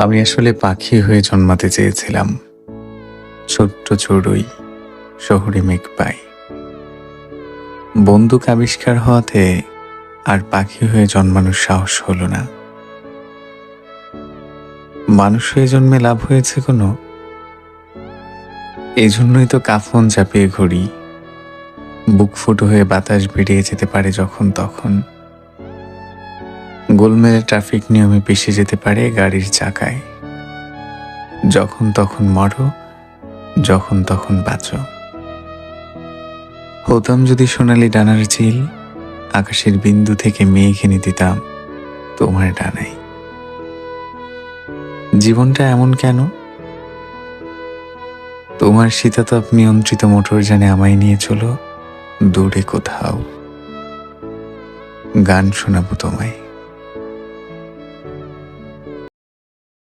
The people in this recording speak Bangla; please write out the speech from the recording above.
আমি আসলে পাখি হয়ে জন্মাতে চেয়েছিলাম, ছোট্ট চড়ুই শহুরে মেঘ পাই। বন্দুক আবিষ্কার হওয়াতে আর পাখি হয়ে জন্মানোর সাহস হলো না। মানুষ হয়ে জন্মে লাভ হয়েছে কোনো? এই জন্যই তো কাফন চাপিয়ে ঘুরি, বুক ফুটো হয়ে বাতাস বেরিয়ে যেতে পারে যখন তখন। গোলমেলে ট্রাফিক নিয়মে পিষে যেতে পারে গাড়ির চাকায়। যখন তখন মরো, যখন তখন বাঁচো। হতাম যদি সোনালি ডানার চিল, আকাশের বিন্দু থেকে মেঘ এনে দিতাম তোমার ডানায়। জীবনটা এমন কেন? তোমার শীতাতাপ নিয়ন্ত্রিত মোটরযানে আমায় নিয়ে চলো দূরে কোথাও। গান শোনাবো তোমায়।